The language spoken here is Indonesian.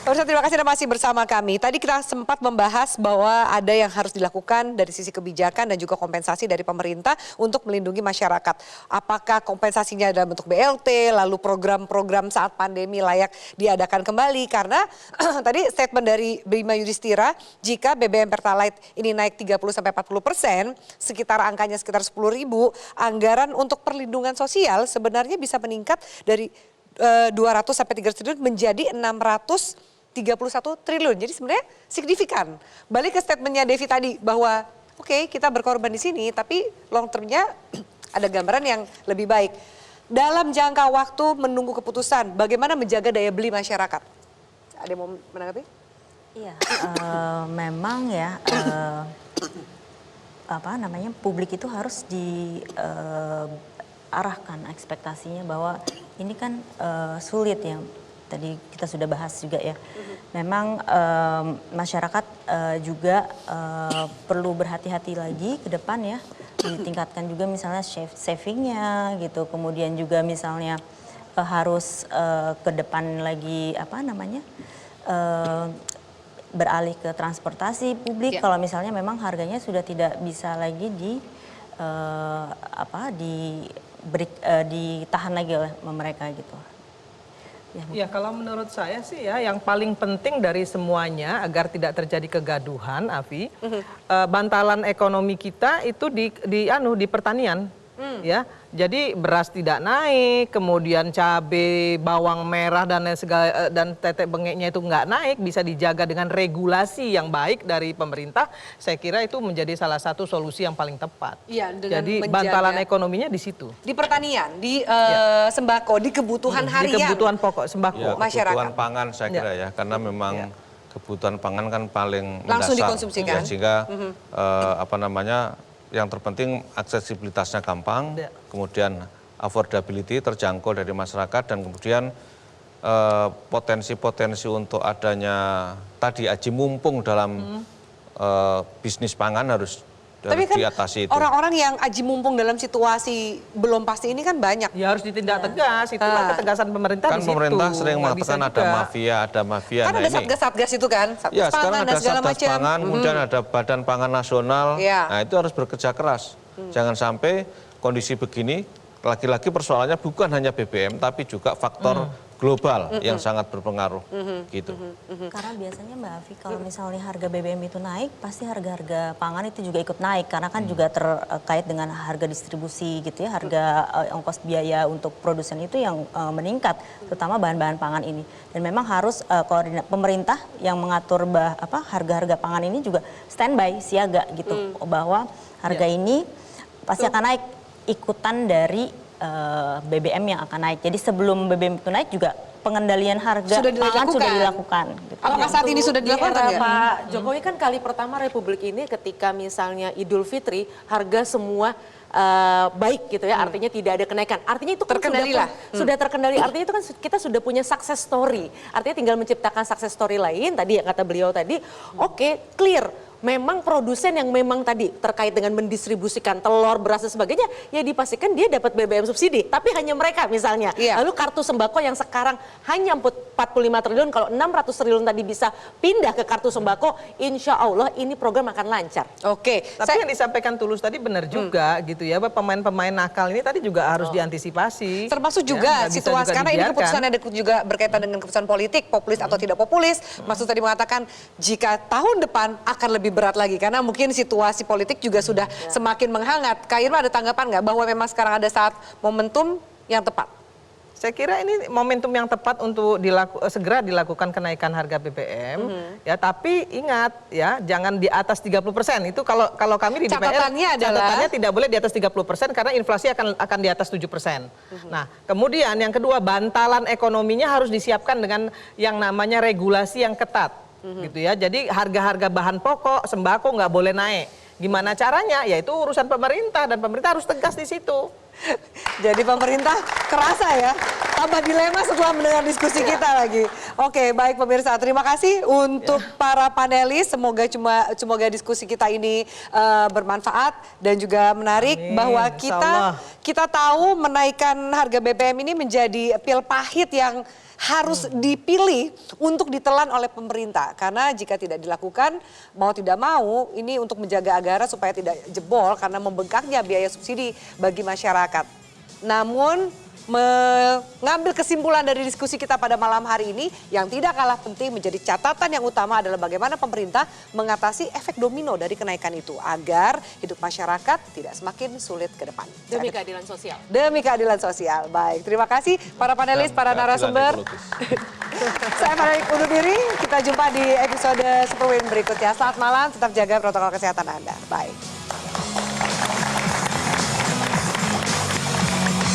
Pemirsa, terima kasih Anda masih bersama kami. Tadi kita sempat membahas bahwa ada yang harus dilakukan dari sisi kebijakan dan juga kompensasi dari pemerintah untuk melindungi masyarakat. Apakah kompensasinya dalam bentuk BLT, lalu program-program saat pandemi layak diadakan kembali. Karena tadi statement dari Bima Yudhistira, jika BBM Pertalite ini naik 30-40%, sekitar angkanya sekitar 10.000, anggaran untuk perlindungan sosial sebenarnya bisa meningkat dari 200 sampai 300 triliun menjadi 631 triliun. Jadi sebenarnya signifikan. Balik ke statementnya Devi tadi bahwa oke, kita berkorban di sini tapi long termnya ada gambaran yang lebih baik. Dalam jangka waktu menunggu keputusan, bagaimana menjaga daya beli masyarakat? Ada yang mau menanggapi? Iya, memang ya publik itu harus diarahkan ekspektasinya bahwa ini kan sulit ya. Tadi kita sudah bahas juga ya. Memang masyarakat juga perlu berhati-hati lagi ke depan ya. Ditingkatkan juga misalnya savingnya gitu. Kemudian juga misalnya harus ke depan lagi beralih ke transportasi publik. Kalau misalnya memang harganya sudah tidak bisa lagi ditahan lagi oleh mereka gitu. Ya, kalau menurut saya sih ya yang paling penting dari semuanya agar tidak terjadi kegaduhan, Afi, bantalan ekonomi kita itu di pertanian. Ya, jadi beras tidak naik, kemudian cabai, bawang merah dan segala dan tetek bengeknya itu nggak naik, bisa dijaga dengan regulasi yang baik dari pemerintah. Saya kira itu menjadi salah satu solusi yang paling tepat. Iya, jadi bantalan ekonominya di situ. Di pertanian, di sembako, di kebutuhan harian. Di kebutuhan pokok sembako. Ya, masyarakat. kebutuhan pangan saya kira ya, karena memang kebutuhan pangan kan paling langsung mendasar. dikonsumsikan. Ya, sehingga yang terpenting aksesibilitasnya gampang, kemudian affordability terjangkau dari masyarakat, dan kemudian potensi-potensi untuk adanya tadi aji mumpung dalam bisnis pangan harus diatasi itu. Orang-orang yang aji mumpung dalam situasi belum pasti ini kan banyak. Ya harus ditindak tegas, itulah ketegasan pemerintah kan di situ. Pemerintah sering mengatakan ada mafia. Kan ada satgas-satgas itu kan, ya, sekarang ada satgas pangan, kemudian ada Badan Pangan Nasional. Nah, itu harus bekerja keras. Jangan sampai kondisi begini, lagi-lagi persoalannya bukan hanya BBM, tapi juga faktor global yang sangat berpengaruh. Gitu. Karena biasanya Mbak Afi, kalau misalnya harga BBM itu naik, pasti harga-harga pangan itu juga ikut naik. Karena kan juga terkait dengan harga distribusi gitu ya, harga ongkos biaya untuk produsen itu yang meningkat, terutama bahan-bahan pangan ini. Dan memang harus pemerintah yang mengatur harga-harga pangan ini juga standby, siaga gitu. Bahwa harga ini pasti akan naik ikutan dari BBM yang akan naik. Jadi sebelum BBM itu naik juga pengendalian harga pangan sudah dilakukan. Gitu. Apakah saat ini sudah dilakukan ya? Pak Jokowi kan kali pertama Republik ini ketika misalnya Idul Fitri harga semua baik gitu ya, artinya tidak ada kenaikan. Artinya itu kan sudah terkendali. Artinya itu kan kita sudah punya success story. Artinya tinggal menciptakan success story lain. Tadi ya kata beliau tadi, oke, clear. Memang produsen yang memang tadi terkait dengan mendistribusikan telur, beras dan sebagainya, ya dipastikan dia dapat BBM subsidi. Tapi hanya mereka misalnya. Lalu kartu sembako yang sekarang hanya 45 triliun, kalau 600 triliun tadi bisa pindah ke kartu sembako, insya Allah ini program akan lancar. Oke. Tapi yang disampaikan Tulus tadi benar juga gitu ya, pemain-pemain nakal ini tadi juga harus diantisipasi. Termasuk juga situasi, karena ini keputusan ada juga berkaitan dengan keputusan politik, populis atau tidak populis. Maksud tadi mengatakan jika tahun depan akan lebih berat lagi karena mungkin situasi politik juga sudah semakin menghangat. Kak Irma ada tanggapan nggak bahwa memang sekarang ada saat momentum yang tepat? Saya kira ini momentum yang tepat untuk segera dilakukan kenaikan harga BBM. Ya, tapi ingat ya, jangan di atas 30%. Itu kalau kami di DPR catatannya tidak boleh di atas 30% karena inflasi akan di atas 7%. Nah, kemudian yang kedua, bantalan ekonominya harus disiapkan dengan yang namanya regulasi yang ketat. Gitu ya, jadi harga-harga bahan pokok, sembako nggak boleh naik. Gimana caranya? Ya itu urusan pemerintah dan pemerintah harus tegas di situ. Jadi pemerintah kerasa ya. tambah dilema setelah mendengar diskusi kita lagi. Oke, baik pemirsa, terima kasih untuk para panelis. Semoga diskusi kita ini bermanfaat dan juga menarik. Amin, Bahwa insyaallah. kita tahu menaikkan harga BBM ini menjadi pil pahit yang harus dipilih untuk ditelan oleh pemerintah. Karena jika tidak dilakukan, mau tidak mau, ini untuk menjaga anggaran supaya tidak jebol karena membengkaknya biaya subsidi bagi masyarakat. Namun mengambil kesimpulan dari diskusi kita pada malam hari ini, yang tidak kalah penting menjadi catatan yang utama adalah bagaimana pemerintah mengatasi efek domino dari kenaikan itu agar hidup masyarakat tidak semakin sulit ke depan. Demi keadilan sosial. Demi keadilan sosial. Baik, terima kasih para panelis, para narasumber. Saya Farah undur diri, kita jumpa di episode Superwin berikutnya. Selamat malam, tetap jaga protokol kesehatan Anda. Bye.